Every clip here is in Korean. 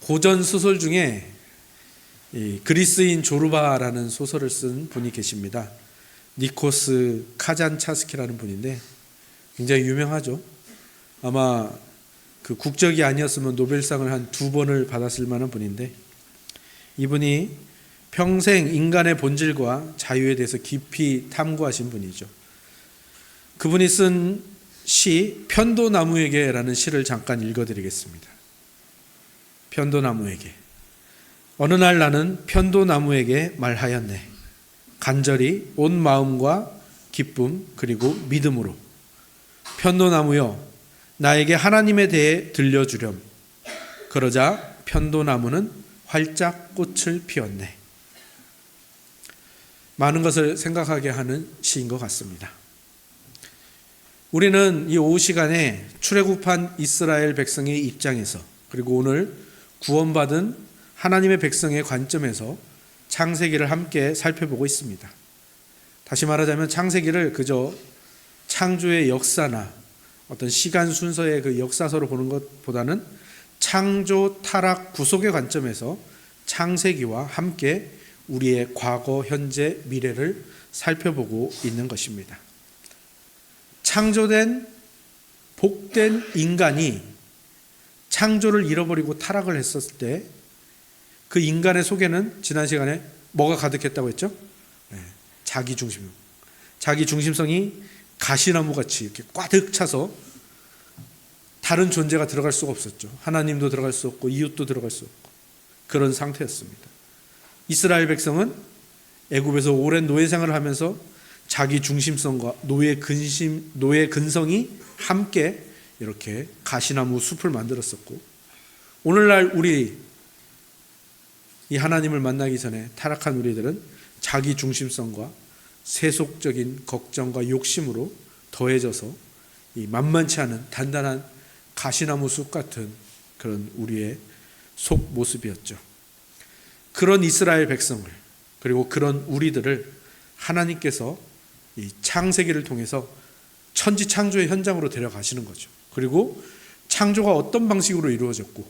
고전 소설 중에 이 그리스인 조르바라는 소설을 쓴 분이 계십니다. 니코스 카잔차스키라는 분인데 굉장히 유명하죠. 아마 그 국적이 아니었으면 노벨상을 한 2번을 받았을 만한 분인데, 이분이 평생 인간의 본질과 자유에 대해서 깊이 탐구하신 분이죠. 그분이 쓴 시 편도나무에게라는 시를 잠깐 읽어드리겠습니다. 편도나무에게. 어느 날 나는 편도나무에게 말하였네. 간절히 온 마음과 기쁨 그리고 믿음으로. 편도나무여, 나에게 하나님에 대해 들려주렴. 그러자 편도나무는 활짝 꽃을 피웠네. 많은 것을 생각하게 하는 시인 것 같습니다. 우리는 이 오후 시간에 출애굽한 이스라엘 백성의 입장에서, 그리고 오늘 구원받은 하나님의 백성의 관점에서 창세기를 함께 살펴보고 있습니다. 다시 말하자면 창세기를 그저 창조의 역사나 어떤 시간 순서의 그 역사서로 보는 것보다는 창조, 타락, 구속의 관점에서 창세기와 함께 우리의 과거, 현재, 미래를 살펴보고 있는 것입니다. 창조된 복된 인간이 창조를 잃어버리고 타락을 했었을 때 그 인간의 속에는 지난 시간에 뭐가 가득했다고 했죠? 자기 중심. 자기 중심성이 가시나무같이 이렇게 꽉득 차서 다른 존재가 들어갈 수가 없었죠. 하나님도 들어갈 수 없고 이웃도 들어갈 수 없고 그런 상태였습니다. 이스라엘 백성은 애굽에서 오랜 노예 생활을 하면서 자기 중심성과 노예 근성이 함께 이렇게 가시나무 숲을 만들었었고, 오늘날 우리 이 하나님을 만나기 전에 타락한 우리들은 자기 중심성과 세속적인 걱정과 욕심으로 더해져서 이 만만치 않은 단단한 가시나무 숲 같은 그런 우리의 속 모습이었죠. 그런 이스라엘 백성을, 그리고 그런 우리들을 하나님께서 이 창세기를 통해서 천지 창조의 현장으로 데려가시는 거죠. 그리고 창조가 어떤 방식으로 이루어졌고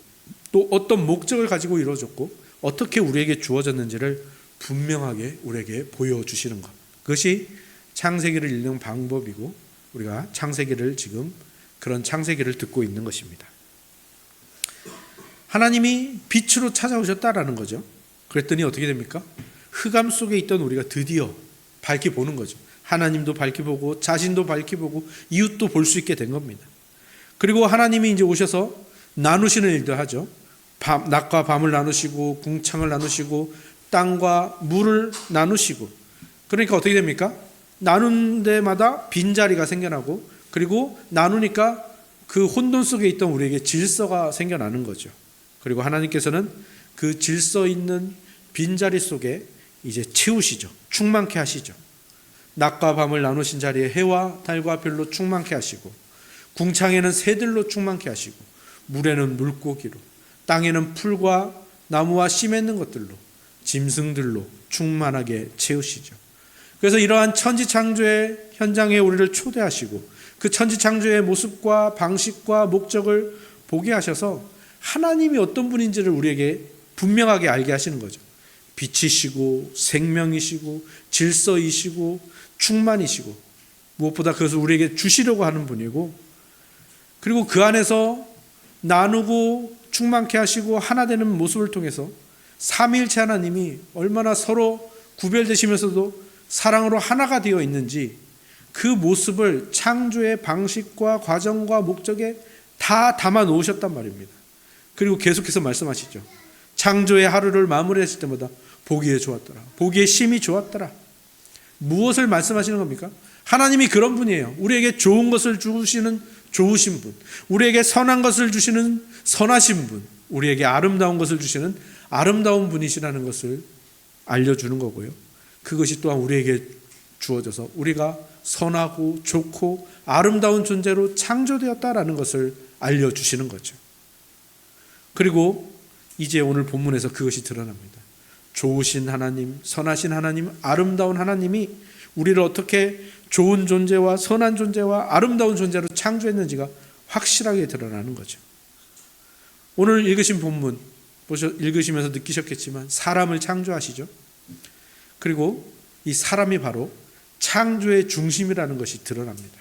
또 어떤 목적을 가지고 이루어졌고 어떻게 우리에게 주어졌는지를 분명하게 우리에게 보여주시는 것, 그것이 창세기를 읽는 방법이고 우리가 창세기를 지금 그런 창세기를 듣고 있는 것입니다. 하나님이 빛으로 찾아오셨다라는 거죠. 그랬더니 어떻게 됩니까? 흑암 속에 있던 우리가 드디어 밝게 보는 거죠. 하나님도 밝게 보고 자신도 밝게 보고 이웃도 볼 수 있게 된 겁니다. 그리고 하나님이 이제 오셔서 나누시는 일도 하죠. 낮과 밤을 나누시고 궁창을 나누시고 땅과 물을 나누시고, 그러니까 어떻게 됩니까? 나눈 데마다 빈자리가 생겨나고, 그리고 나누니까 그 혼돈 속에 있던 우리에게 질서가 생겨나는 거죠. 그리고 하나님께서는 그 질서 있는 빈자리 속에 이제 채우시죠. 충만케 하시죠. 낮과 밤을 나누신 자리에 해와 달과 별로 충만케 하시고, 궁창에는 새들로 충만케 하시고, 물에는 물고기로, 땅에는 풀과 나무와 씨 맺는 것들로, 짐승들로 충만하게 채우시죠. 그래서 이러한 천지창조의 현장에 우리를 초대하시고 그 천지창조의 모습과 방식과 목적을 보게 하셔서 하나님이 어떤 분인지를 우리에게 분명하게 알게 하시는 거죠. 빛이시고 생명이시고 질서이시고 충만이시고 무엇보다 그것을 우리에게 주시려고 하는 분이고, 그리고 그 안에서 나누고 충만케 하시고 하나 되는 모습을 통해서 삼위일체 하나님이 얼마나 서로 구별되시면서도 사랑으로 하나가 되어 있는지 그 모습을 창조의 방식과 과정과 목적에 다 담아 놓으셨단 말입니다. 그리고 계속해서 말씀하시죠. 창조의 하루를 마무리했을 때마다 보기에 좋았더라. 보기에 심히 좋았더라. 무엇을 말씀하시는 겁니까? 하나님이 그런 분이에요. 우리에게 좋은 것을 주시는 좋으신 분, 우리에게 선한 것을 주시는 선하신 분, 우리에게 아름다운 것을 주시는 아름다운 분이시라는 것을 알려주는 거고요. 그것이 또한 우리에게 주어져서 우리가 선하고 좋고 아름다운 존재로 창조되었다라는 것을 알려주시는 거죠. 그리고 이제 오늘 본문에서 그것이 드러납니다. 좋으신 하나님, 선하신 하나님, 아름다운 하나님이 우리를 어떻게 좋은 존재와 선한 존재와 아름다운 존재로 창조했는지가 확실하게 드러나는 거죠. 오늘 읽으신 본문 읽으시면서 느끼셨겠지만 사람을 창조하시죠. 그리고 이 사람이 바로 창조의 중심이라는 것이 드러납니다.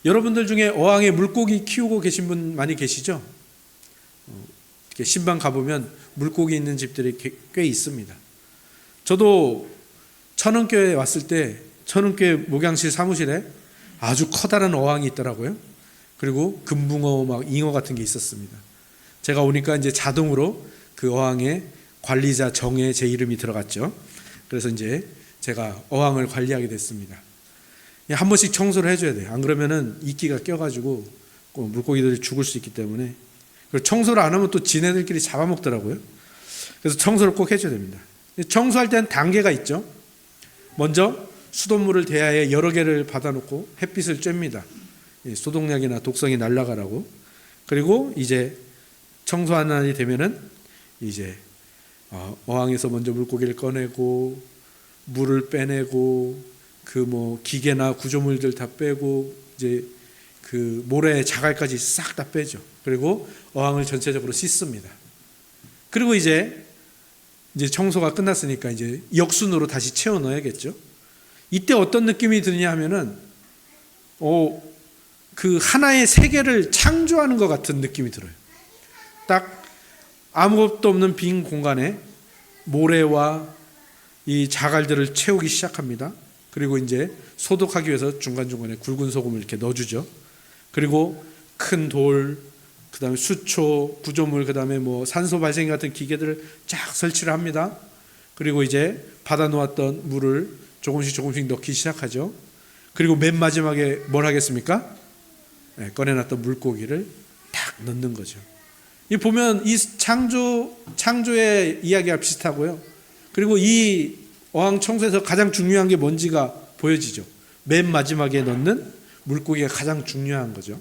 여러분들 중에 어항에 물고기 키우고 계신 분 많이 계시죠? 이렇게 신방 가보면 물고기 있는 집들이 꽤 있습니다. 저도 천은교에 왔을 때 천은교회 목양실 사무실에 아주 커다란 어항이 있더라고요. 그리고 금붕어, 막 잉어 같은 게 있었습니다. 제가 오니까 이제 자동으로 그 어항에 관리자 정에 제 이름이 들어갔죠. 그래서 이제 제가 어항을 관리하게 됐습니다. 한 번씩 청소를 해줘야 돼요. 안 그러면은 이끼가 껴가지고 물고기들이 죽을 수 있기 때문에. 그리고 청소를 안 하면 또 지네들끼리 잡아먹더라고요. 그래서 청소를 꼭 해줘야 됩니다. 청소할 때는 단계가 있죠. 먼저 수돗물을 대야에 여러 개를 받아놓고 햇빛을 쬐입니다. 소독약이나 독성이 날아가라고. 그리고 이제 청소하는 날이 되면은 이제 어항에서 먼저 물고기를 꺼내고 물을 빼내고 그 기계나 구조물들 다 빼고 이제 그 모래 자갈까지 싹 다 빼죠. 그리고 어항을 전체적으로 씻습니다. 그리고 이제 청소가 끝났으니까 이제 역순으로 다시 채워 넣어야겠죠. 이때 어떤 느낌이 드느냐 하면은 그 하나의 세계를 창조하는 것 같은 느낌이 들어요. 딱 아무것도 없는 빈 공간에 모래와 이 자갈들을 채우기 시작합니다. 그리고 이제 소독하기 위해서 중간중간에 굵은 소금을 이렇게 넣어주죠. 그리고 큰 돌, 그 다음에 수초, 구조물, 그 다음에 산소 발생기 같은 기계들을 쫙 설치를 합니다. 그리고 이제 받아놓았던 물을 조금씩 넣기 시작하죠. 그리고 맨 마지막에 뭘 하겠습니까? 꺼내놨던 물고기를 딱 넣는 거죠. 이 보면 이 창조의 이야기가 비슷하고요. 그리고 이 어항 청소에서 가장 중요한 게 뭔지가 보여지죠. 맨 마지막에 넣는 물고기가 가장 중요한 거죠.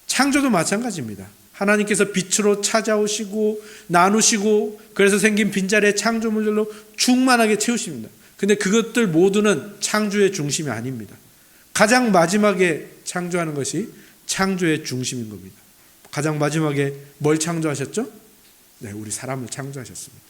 창조도 마찬가지입니다. 하나님께서 빛으로 찾아오시고 나누시고 그래서 생긴 빈자리의 창조물들로 충만하게 채우십니다. 근데 그것들 모두는 창조의 중심이 아닙니다. 가장 마지막에 창조하는 것이 창조의 중심인 겁니다. 가장 마지막에 뭘 창조하셨죠? 네, 우리 사람을 창조하셨습니다.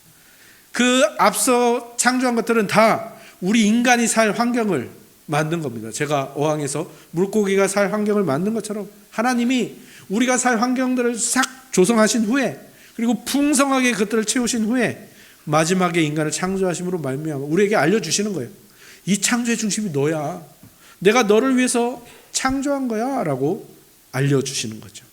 그 앞서 창조한 것들은 다 우리 인간이 살 환경을 만든 겁니다. 제가 어항에서 물고기가 살 환경을 만든 것처럼 하나님이 우리가 살 환경들을 싹 조성하신 후에 그리고 풍성하게 그것들을 채우신 후에 마지막에 인간을 창조하심으로 말미암아 우리에게 알려주시는 거예요. 이 창조의 중심이 너야. 내가 너를 위해서 창조한 거야 라고 알려주시는 거죠.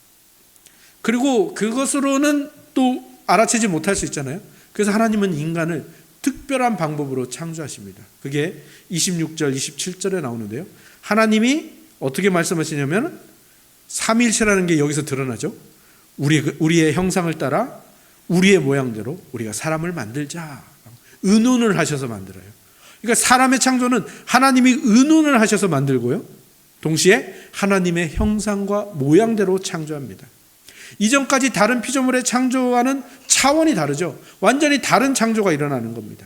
그리고 그것으로는 또 알아채지 못할 수 있잖아요. 그래서 하나님은 인간을 특별한 방법으로 창조하십니다. 그게 26절, 27절에 나오는데요. 하나님이 어떻게 말씀하시냐면 삼위일체라는 게 여기서 드러나죠. 우리의 형상을 따라 우리의 모양대로 우리가 사람을 만들자. 의논을 하셔서 만들어요. 그러니까 사람의 창조는 하나님이 의논을 하셔서 만들고요. 동시에 하나님의 형상과 모양대로 창조합니다. 이전까지 다른 피조물의 창조와는 차원이 다르죠. 완전히 다른 창조가 일어나는 겁니다.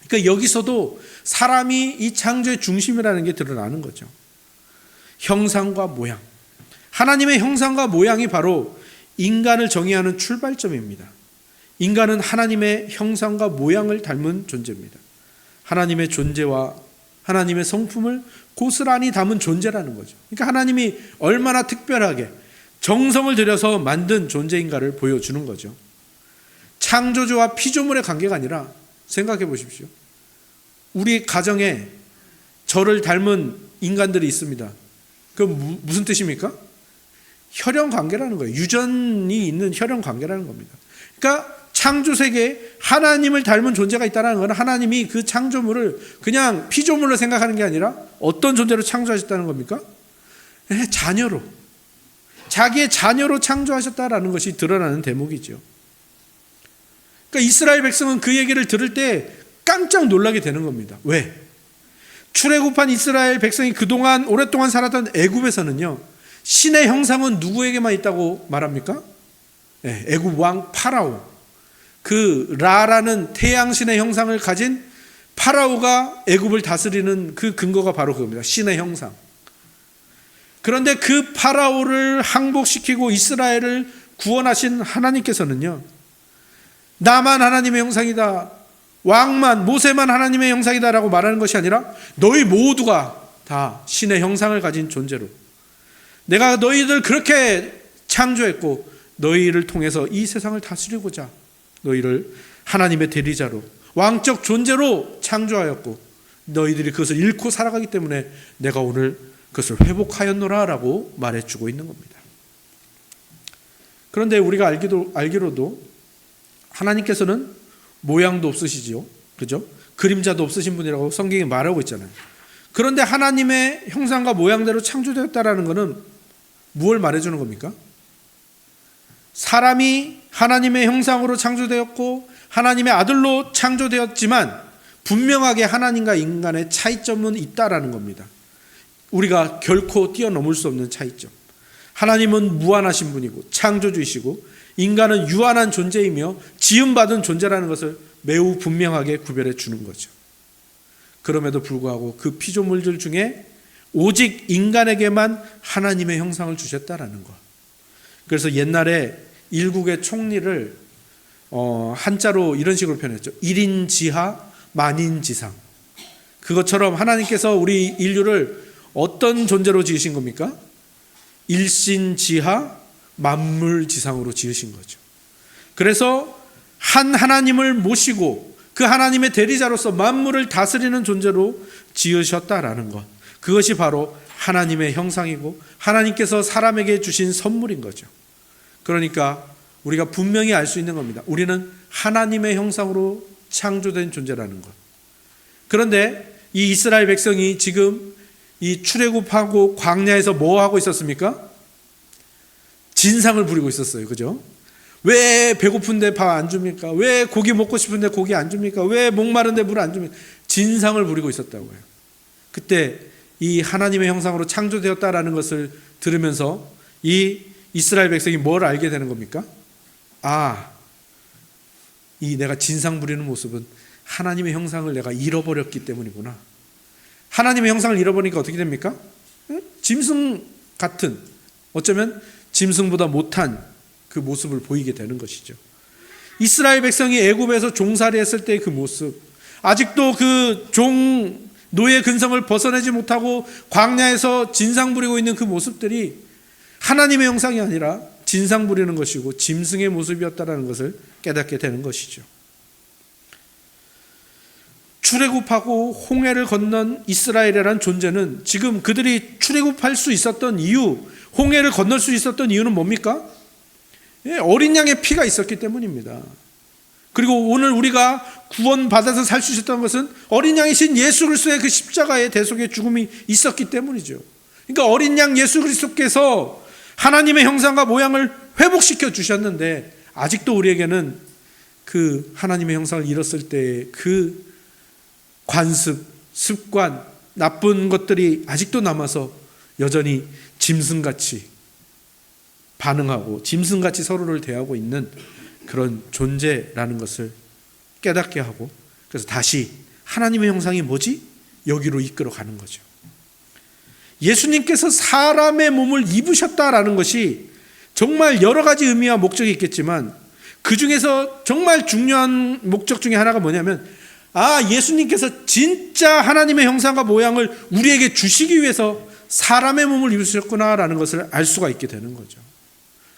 그러니까 여기서도 사람이 이 창조의 중심이라는 게 드러나는 거죠. 형상과 모양. 하나님의 형상과 모양이 바로 인간을 정의하는 출발점입니다. 인간은 하나님의 형상과 모양을 닮은 존재입니다. 하나님의 존재와 하나님의 성품을 고스란히 담은 존재라는 거죠. 그러니까 하나님이 얼마나 특별하게 정성을 들여서 만든 존재인가를 보여주는 거죠. 창조주와 피조물의 관계가 아니라 생각해 보십시오. 우리 가정에 저를 닮은 인간들이 있습니다. 그 무슨 뜻입니까? 혈연 관계라는 거예요. 유전이 있는 혈연 관계라는 겁니다. 그러니까 창조 세계에 하나님을 닮은 존재가 있다는 것은 하나님이 그 창조물을 그냥 피조물로 생각하는 게 아니라 어떤 존재로 창조하셨다는 겁니까? 자녀로. 자기의 자녀로 창조하셨다라는 것이 드러나는 대목이죠. 그러니까 이스라엘 백성은 그 얘기를 들을 때 깜짝 놀라게 되는 겁니다. 왜? 출애굽한 이스라엘 백성이 그동안 오랫동안 살았던 애굽에서는요. 신의 형상은 누구에게만 있다고 말합니까? 네, 애굽 왕 파라오. 그 라라는 태양신의 형상을 가진 파라오가 애굽을 다스리는 그 근거가 바로 그겁니다. 신의 형상. 그런데 그 파라오를 항복시키고 이스라엘을 구원하신 하나님께서는요, 나만 하나님의 형상이다, 왕만, 모세만 하나님의 형상이다라고 말하는 것이 아니라 너희 모두가 다 신의 형상을 가진 존재로, 내가 너희들 그렇게 창조했고 너희를 통해서 이 세상을 다스리고자 너희를 하나님의 대리자로, 왕적 존재로 창조하였고 너희들이 그것을 잃고 살아가기 때문에 내가 오늘 그것을 회복하였노라 라고 말해주고 있는 겁니다. 그런데 우리가 알기로도 하나님께서는 모양도 없으시죠, 그죠? 그림자도 없으신 분이라고 성경이 말하고 있잖아요. 그런데 하나님의 형상과 모양대로 창조되었다라는 것은 무엇을 말해주는 겁니까? 사람이 하나님의 형상으로 창조되었고 하나님의 아들로 창조되었지만 분명하게 하나님과 인간의 차이점은 있다라는 겁니다. 우리가 결코 뛰어넘을 수 없는 차이점. 하나님은 무한하신 분이고 창조주이시고 인간은 유한한 존재이며 지음받은 존재라는 것을 매우 분명하게 구별해 주는 거죠. 그럼에도 불구하고 그 피조물들 중에 오직 인간에게만 하나님의 형상을 주셨다라는 것. 그래서 옛날에 일국의 총리를 한자로 이런 식으로 표현했죠. 일인지하 만인지상. 그것처럼 하나님께서 우리 인류를 어떤 존재로 지으신 겁니까? 일신지하 만물지상으로 지으신 거죠. 그래서 한 하나님을 모시고 그 하나님의 대리자로서 만물을 다스리는 존재로 지으셨다라는 것. 그것이 바로 하나님의 형상이고 하나님께서 사람에게 주신 선물인 거죠. 그러니까 우리가 분명히 알 수 있는 겁니다. 우리는 하나님의 형상으로 창조된 존재라는 것. 그런데 이 이스라엘 백성이 지금 이 출애굽하고 광야에서 뭐 하고 있었습니까? 진상을 부리고 있었어요. 그죠? 왜 배고픈데 밥 안 줍니까? 왜 고기 먹고 싶은데 고기 안 줍니까? 왜 목마른데 물 안 줍니까? 진상을 부리고 있었다고요. 그때 이 하나님의 형상으로 창조되었다라는 것을 들으면서 이 이스라엘 백성이 뭘 알게 되는 겁니까? 이 내가 진상 부리는 모습은 하나님의 형상을 내가 잃어버렸기 때문이구나. 하나님의 형상을 잃어버리니까 어떻게 됩니까? 짐승 같은, 어쩌면 짐승보다 못한 그 모습을 보이게 되는 것이죠. 이스라엘 백성이 애굽에서 종살이 했을 때의 그 모습, 아직도 그 노예 근성을 벗어내지 못하고 광야에서 진상 부리고 있는 그 모습들이 하나님의 형상이 아니라 진상 부리는 것이고 짐승의 모습이었다는 것을 깨닫게 되는 것이죠. 출애굽하고 홍해를 건넌 이스라엘이라는 존재는 지금 그들이 출애굽할 수 있었던 이유, 홍해를 건널 수 있었던 이유는 뭡니까? 어린 양의 피가 있었기 때문입니다. 그리고 오늘 우리가 구원받아서 살 수 있었던 것은 어린 양이신 예수 그리스도의 그 십자가의 대속의 죽음이 있었기 때문이죠. 그러니까 어린 양 예수 그리스도께서 하나님의 형상과 모양을 회복시켜 주셨는데 아직도 우리에게는 그 하나님의 형상을 잃었을 때의 그 관습, 습관, 나쁜 것들이 아직도 남아서 여전히 짐승같이 반응하고 짐승같이 서로를 대하고 있는 그런 존재라는 것을 깨닫게 하고, 그래서 다시 하나님의 형상이 뭐지? 여기로 이끌어 가는 거죠. 예수님께서 사람의 몸을 입으셨다라는 것이 정말 여러 가지 의미와 목적이 있겠지만 그 중에서 정말 중요한 목적 중에 하나가 뭐냐면 예수님께서 진짜 하나님의 형상과 모양을 우리에게 주시기 위해서 사람의 몸을 입으셨구나라는 것을 알 수가 있게 되는 거죠.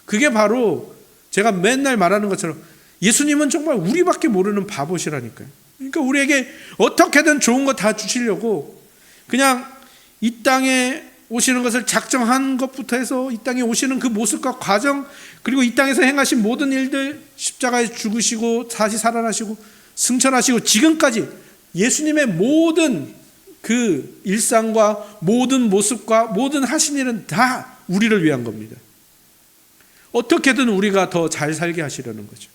그게 바로 제가 맨날 말하는 것처럼 예수님은 정말 우리밖에 모르는 바보시라니까요. 그러니까 우리에게 어떻게든 좋은 거 다 주시려고 그냥 이 땅에 오시는 것을 작정한 것부터 해서 이 땅에 오시는 그 모습과 과정, 그리고 이 땅에서 행하신 모든 일들, 십자가에 죽으시고 다시 살아나시고 승천하시고 지금까지 예수님의 모든 그 일상과 모든 모습과 모든 하신 일은 다 우리를 위한 겁니다. 어떻게든 우리가 더 잘 살게 하시려는 거죠.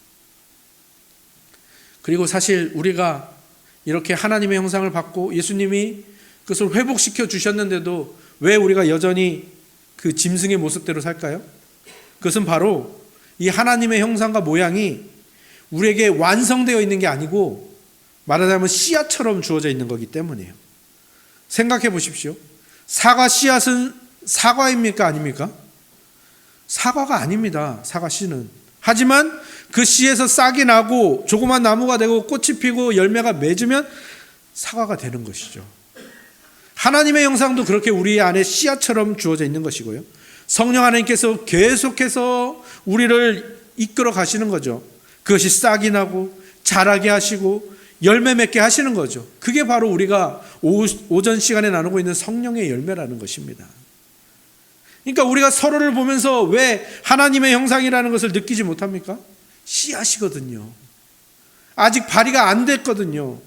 그리고 사실 우리가 이렇게 하나님의 형상을 받고 예수님이 그것을 회복시켜 주셨는데도 왜 우리가 여전히 그 짐승의 모습대로 살까요? 그것은 바로 이 하나님의 형상과 모양이 우리에게 완성되어 있는 게 아니고 말하자면 씨앗처럼 주어져 있는 거기 때문이에요. 생각해 보십시오. 사과 씨앗은 사과입니까? 아닙니까? 사과가 아닙니다. 사과 씨는. 하지만 그 씨에서 싹이 나고 조그만 나무가 되고 꽃이 피고 열매가 맺으면 사과가 되는 것이죠. 하나님의 형상도 그렇게 우리 안에 씨앗처럼 주어져 있는 것이고요. 성령 하나님께서 계속해서 우리를 이끌어 가시는 거죠. 그것이 싹이 나고 자라게 하시고 열매 맺게 하시는 거죠. 그게 바로 우리가 오전 시간에 나누고 있는 성령의 열매라는 것입니다. 그러니까 우리가 서로를 보면서 왜 하나님의 형상이라는 것을 느끼지 못합니까? 씨앗이거든요. 아직 발휘가 안 됐거든요.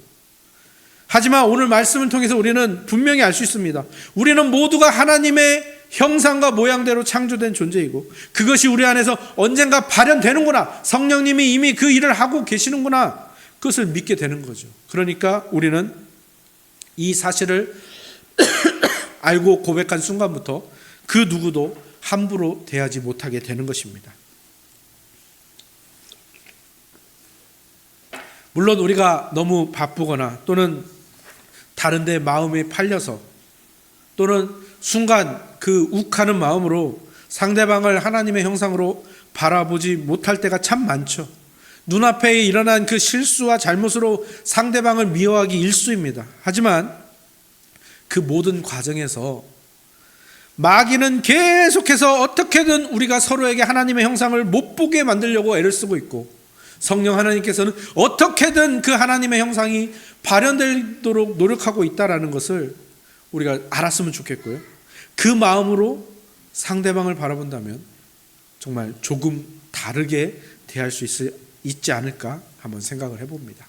하지만 오늘 말씀을 통해서 우리는 분명히 알 수 있습니다. 우리는 모두가 하나님의 형상과 모양대로 창조된 존재이고 그것이 우리 안에서 언젠가 발현되는구나. 성령님이 이미 그 일을 하고 계시는구나. 그것을 믿게 되는 거죠. 그러니까 우리는 이 사실을 알고 고백한 순간부터 그 누구도 함부로 대하지 못하게 되는 것입니다. 물론 우리가 너무 바쁘거나 또는 다른 데 마음이 팔려서 또는 순간 그 욱하는 마음으로 상대방을 하나님의 형상으로 바라보지 못할 때가 참 많죠. 눈앞에 일어난 그 실수와 잘못으로 상대방을 미워하기 일쑤입니다. 하지만 그 모든 과정에서 마귀는 계속해서 어떻게든 우리가 서로에게 하나님의 형상을 못 보게 만들려고 애를 쓰고 있고 성령 하나님께서는 어떻게든 그 하나님의 형상이 발현되도록 노력하고 있다는 것을 우리가 알았으면 좋겠고요. 그 마음으로 상대방을 바라본다면 정말 조금 다르게 대할 수 있지 않을까 한번 생각을 해봅니다.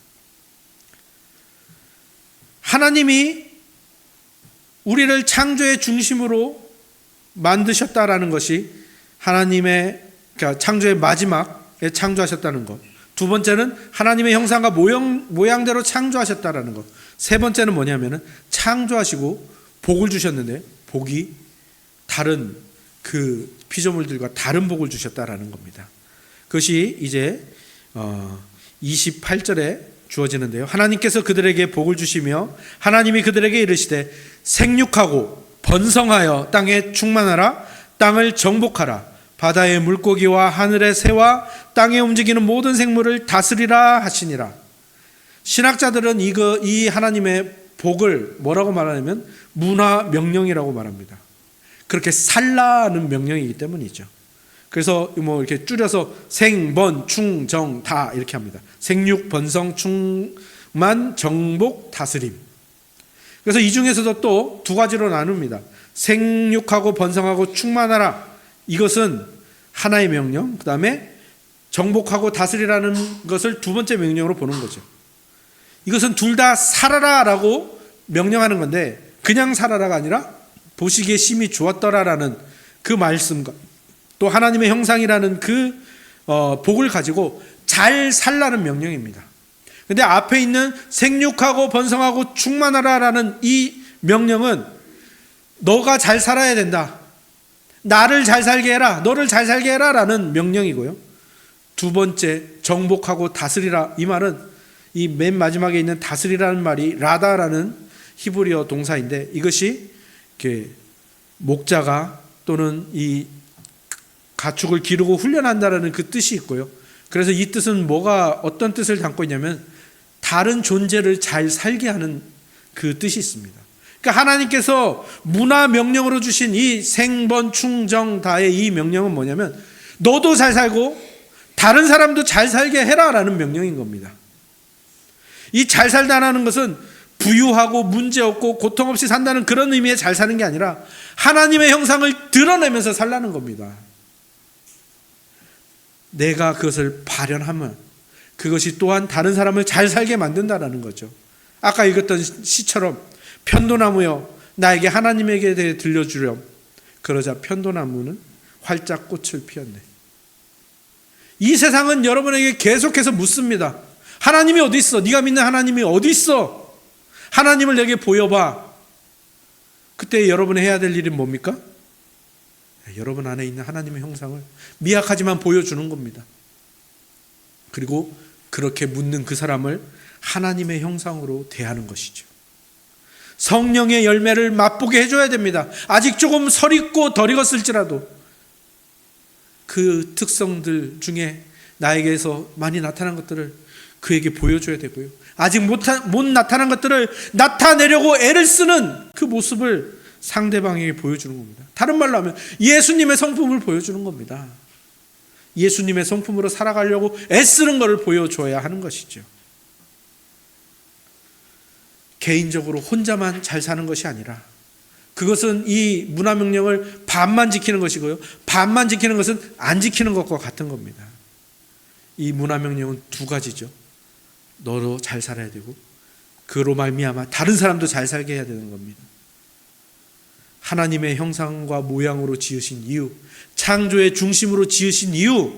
하나님이 우리를 창조의 중심으로 만드셨다라는 것이 하나님의 그러니까 창조의 마지막에 창조하셨다는 것. 두 번째는 하나님의 형상과 모양대로 창조하셨다라는 것. 세 번째는 뭐냐면은 창조하시고 복을 주셨는데 복이 다른 그 피조물들과 다른 복을 주셨다라는 겁니다. 그것이 이제 28절에 주어지는데요. 하나님께서 그들에게 복을 주시며 하나님이 그들에게 이르시되 생육하고 번성하여 땅에 충만하라. 땅을 정복하라. 바다의 물고기와 하늘의 새와 땅에 움직이는 모든 생물을 다스리라 하시니라. 신학자들은 이 하나님의 복을 뭐라고 말하냐면 문화 명령이라고 말합니다. 그렇게 살라는 명령이기 때문이죠. 그래서 뭐 이렇게 줄여서 생, 번, 충, 정, 다 이렇게 합니다. 생육, 번성, 충만, 정복, 다스림. 그래서 이 중에서도 또 두 가지로 나눕니다. 생육하고 번성하고 충만하라. 이것은 하나의 명령. 그 다음에 정복하고 다스리라는 것을 두 번째 명령으로 보는 거죠. 이것은 둘 다 살아라라고 명령하는 건데 그냥 살아라가 아니라 보시기에 심히 좋았더라라는 그 말씀과 또 하나님의 형상이라는 그 복을 가지고 잘 살라는 명령입니다. 근데 앞에 있는 생육하고 번성하고 충만하라라는 이 명령은 너가 잘 살아야 된다. 나를 잘 살게 해라. 너를 잘 살게 해라 라는 명령이고요. 두 번째 정복하고 다스리라. 이 말은 이 맨 마지막에 있는 다스리라는 말이 라다라는 히브리어 동사인데 이것이 이렇게 목자가 또는 이 가축을 기르고 훈련한다라는 그 뜻이 있고요. 그래서 이 뜻은 어떤 뜻을 담고 있냐면 다른 존재를 잘 살게 하는 그 뜻이 있습니다. 그러니까 하나님께서 문화 명령으로 주신 이 생번 충정 다의 이 명령은 뭐냐면 너도 잘 살고 다른 사람도 잘 살게 해라라는 명령인 겁니다. 이 잘 살다라는 것은 부유하고 문제없고 고통 없이 산다는 그런 의미의 잘 사는 게 아니라 하나님의 형상을 드러내면서 살라는 겁니다. 내가 그것을 발현하면 그것이 또한 다른 사람을 잘 살게 만든다라는 거죠. 아까 읽었던 시처럼 편도나무여 나에게 하나님에게 대해 들려주렴. 그러자 편도나무는 활짝 꽃을 피웠네. 이 세상은 여러분에게 계속해서 묻습니다. 하나님이 어디 있어? 네가 믿는 하나님이 어디 있어? 하나님을 내게 보여봐. 그때 여러분이 해야 될 일은 뭡니까? 여러분 안에 있는 하나님의 형상을 미약하지만 보여주는 겁니다. 그리고 그렇게 묻는 그 사람을 하나님의 형상으로 대하는 것이죠. 성령의 열매를 맛보게 해줘야 됩니다. 아직 조금 설익고 덜 익었을지라도 그 특성들 중에 나에게서 많이 나타난 것들을 그에게 보여줘야 되고요. 아직 못 나타난 것들을 나타내려고 애를 쓰는 그 모습을 상대방에게 보여주는 겁니다. 다른 말로 하면 예수님의 성품을 보여주는 겁니다. 예수님의 성품으로 살아가려고 애쓰는 것을 보여줘야 하는 것이죠. 개인적으로 혼자만 잘 사는 것이 아니라 그것은 이 문화명령을 반만 지키는 것이고요. 반만 지키는 것은 안 지키는 것과 같은 겁니다. 이 문화명령은 두 가지죠. 너도 잘 살아야 되고 그로 말미암아 다른 사람도 잘 살게 해야 되는 겁니다. 하나님의 형상과 모양으로 지으신 이유, 창조의 중심으로 지으신 이유,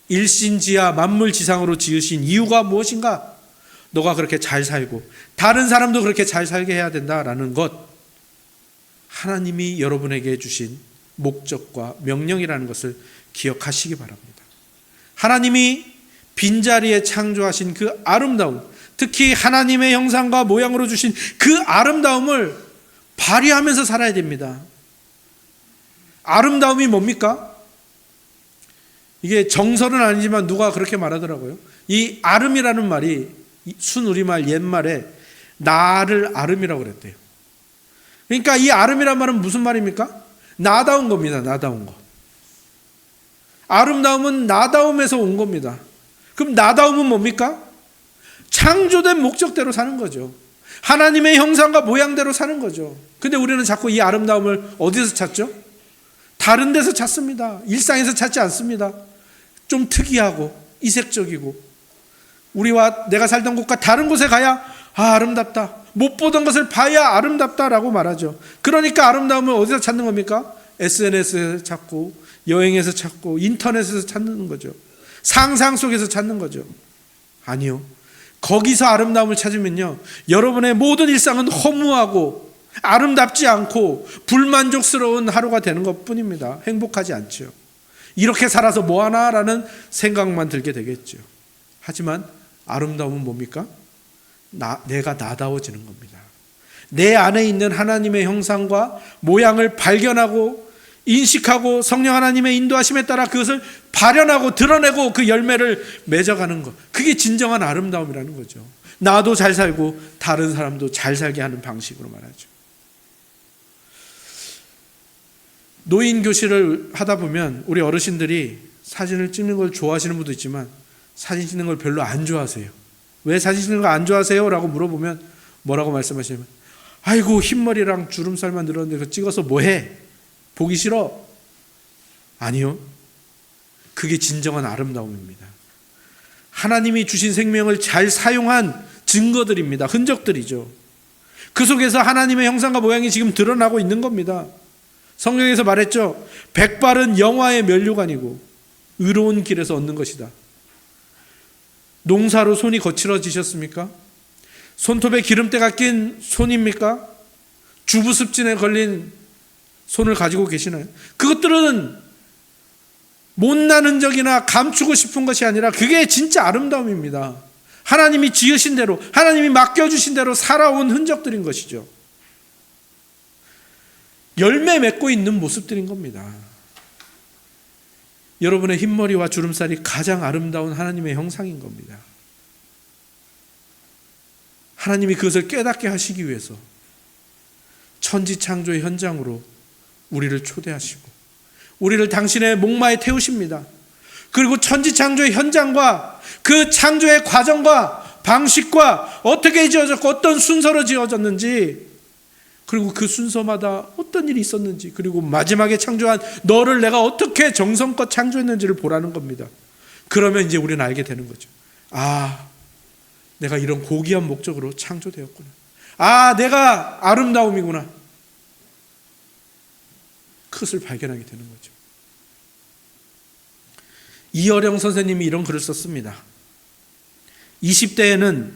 일신지하 만물지상으로 지으신 이유가 무엇인가? 너가 그렇게 잘 살고 다른 사람도 그렇게 잘 살게 해야 된다라는 것, 하나님이 여러분에게 주신 목적과 명령이라는 것을 기억하시기 바랍니다. 하나님이 빈자리에 창조하신 그 아름다움, 특히 하나님의 형상과 모양으로 주신 그 아름다움을 발휘하면서 살아야 됩니다. 아름다움이 뭡니까? 이게 정설은 아니지만 누가 그렇게 말하더라고요. 이 아름이라는 말이 순우리말 옛말에 나를 아름이라고 그랬대요. 그러니까 이 아름이란 말은 무슨 말입니까? 나다운 겁니다. 나다운 거. 아름다움은 나다움에서 온 겁니다. 그럼 나다움은 뭡니까? 창조된 목적대로 사는 거죠. 하나님의 형상과 모양대로 사는 거죠. 근데 우리는 자꾸 이 아름다움을 어디서 찾죠? 다른 데서 찾습니다. 일상에서 찾지 않습니다. 좀 특이하고 이색적이고 우리와 내가 살던 곳과 다른 곳에 가야 아름답다. 못 보던 것을 봐야 아름답다라고 말하죠. 그러니까 아름다움을 어디서 찾는 겁니까? SNS에서 찾고 여행에서 찾고 인터넷에서 찾는 거죠. 상상 속에서 찾는 거죠. 아니요. 거기서 아름다움을 찾으면요, 여러분의 모든 일상은 허무하고 아름답지 않고 불만족스러운 하루가 되는 것뿐입니다. 행복하지 않죠. 이렇게 살아서 뭐하나라는 생각만 들게 되겠죠. 하지만 아름다움은 뭡니까? 내가 나다워지는 겁니다. 내 안에 있는 하나님의 형상과 모양을 발견하고 인식하고 성령 하나님의 인도하심에 따라 그것을 발현하고 드러내고 그 열매를 맺어가는 것, 그게 진정한 아름다움이라는 거죠. 나도 잘 살고 다른 사람도 잘 살게 하는 방식으로 말하죠. 노인 교실을 하다 보면 우리 어르신들이 사진을 찍는 걸 좋아하시는 분도 있지만 사진 찍는 걸 별로 안 좋아하세요. 왜 사진 찍는 거 안 좋아하세요? 라고 물어보면 뭐라고 말씀하시냐면, 아이고 흰머리랑 주름살만 늘었는데 그거 찍어서 뭐해? 보기 싫어? 아니요. 그게 진정한 아름다움입니다. 하나님이 주신 생명을 잘 사용한 증거들입니다. 흔적들이죠. 그 속에서 하나님의 형상과 모양이 지금 드러나고 있는 겁니다. 성경에서 말했죠. 백발은 영화의 면류관이고 의로운 길에서 얻는 것이다. 농사로 손이 거칠어지셨습니까? 손톱에 기름때가 낀 손입니까? 주부습진에 걸린 손을 가지고 계시나요? 그것들은 못난 흔적이나 감추고 싶은 것이 아니라 그게 진짜 아름다움입니다. 하나님이 지으신 대로, 하나님이 맡겨주신 대로 살아온 흔적들인 것이죠. 열매 맺고 있는 모습들인 겁니다. 여러분의 흰머리와 주름살이 가장 아름다운 하나님의 형상인 겁니다. 하나님이 그것을 깨닫게 하시기 위해서 천지창조의 현장으로 우리를 초대하시고 우리를 당신의 목마에 태우십니다. 그리고 천지창조의 현장과 그 창조의 과정과 방식과 어떻게 지어졌고 어떤 순서로 지어졌는지, 그리고 그 순서마다 어떤 일이 있었는지, 그리고 마지막에 창조한 너를 내가 어떻게 정성껏 창조했는지를 보라는 겁니다. 그러면 이제 우리는 알게 되는 거죠. 아, 내가 이런 고귀한 목적으로 창조되었구나. 아, 내가 아름다움이구나. 그것을 발견하게 되는 거죠. 이어령 선생님이 이런 글을 썼습니다. 20대에는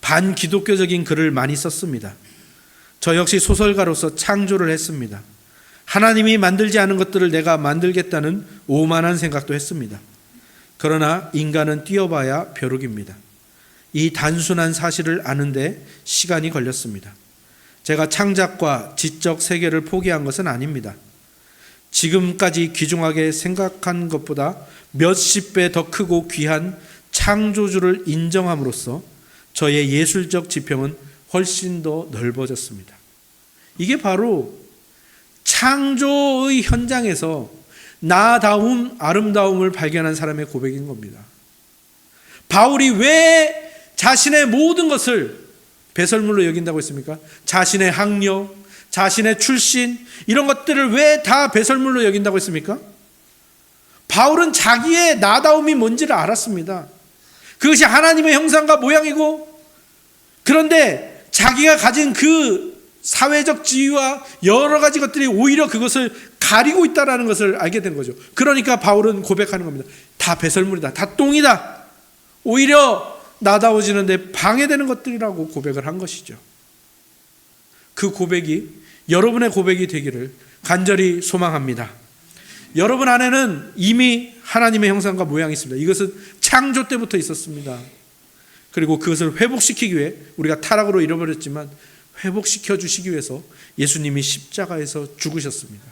반기독교적인 글을 많이 썼습니다. 저 역시 소설가로서 창조를 했습니다. 하나님이 만들지 않은 것들을 내가 만들겠다는 오만한 생각도 했습니다. 그러나 인간은 뛰어봐야 벼룩입니다. 이 단순한 사실을 아는데 시간이 걸렸습니다. 제가 창작과 지적 세계를 포기한 것은 아닙니다. 지금까지 귀중하게 생각한 것보다 몇십 배 더 크고 귀한 창조주를 인정함으로써 저의 예술적 지평은 훨씬 더 넓어졌습니다. 이게 바로 창조의 현장에서 나다움, 아름다움을 발견한 사람의 고백인 겁니다. 바울이 왜 자신의 모든 것을 배설물로 여긴다고 했습니까? 자신의 학력, 자신의 출신, 이런 것들을 왜 다 배설물로 여긴다고 했습니까? 바울은 자기의 나다움이 뭔지를 알았습니다. 그것이 하나님의 형상과 모양이고, 그런데 자기가 가진 그 사회적 지위와 여러 가지 것들이 오히려 그것을 가리고 있다는 것을 알게 된 거죠. 그러니까 바울은 고백하는 겁니다. 다 배설물이다. 다 똥이다. 오히려 나다워지는데 방해되는 것들이라고 고백을 한 것이죠. 그 고백이 여러분의 고백이 되기를 간절히 소망합니다. 여러분 안에는 이미 하나님의 형상과 모양이 있습니다. 이것은 창조 때부터 있었습니다. 그리고 그것을 회복시키기 위해 우리가 타락으로 잃어버렸지만 회복시켜 주시기 위해서 예수님이 십자가에서 죽으셨습니다.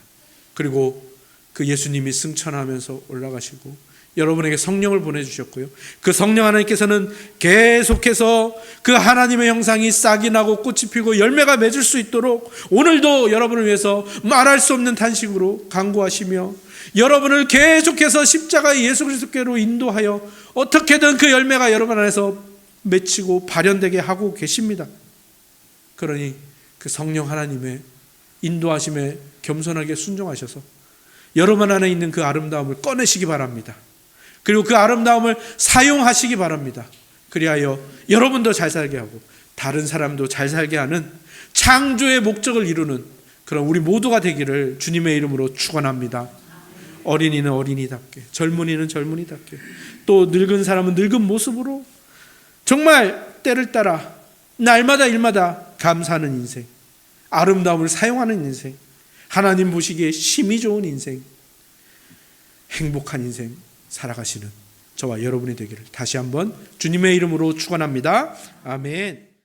그리고 그 예수님이 승천하면서 올라가시고 여러분에게 성령을 보내주셨고요. 그 성령 하나님께서는 계속해서 그 하나님의 형상이 싹이 나고 꽃이 피고 열매가 맺을 수 있도록 오늘도 여러분을 위해서 말할 수 없는 탄식으로 간구하시며 여러분을 계속해서 십자가의 예수 그리스도께로 인도하여 어떻게든 그 열매가 여러분 안에서 맺히고 발현되게 하고 계십니다. 그러니 그 성령 하나님의 인도하심에 겸손하게 순종하셔서 여러분 안에 있는 그 아름다움을 꺼내시기 바랍니다. 그리고 그 아름다움을 사용하시기 바랍니다. 그리하여 여러분도 잘 살게 하고 다른 사람도 잘 살게 하는 창조의 목적을 이루는 그런 우리 모두가 되기를 주님의 이름으로 축원합니다. 어린이는 어린이답게, 젊은이는 젊은이답게, 또 늙은 사람은 늙은 모습으로 정말 때를 따라 날마다 일마다 감사하는 인생, 아름다움을 사용하는 인생, 하나님 보시기에 심히 좋은 인생, 행복한 인생 살아가시는 저와 여러분이 되기를 다시 한번 주님의 이름으로 축원합니다. 아멘.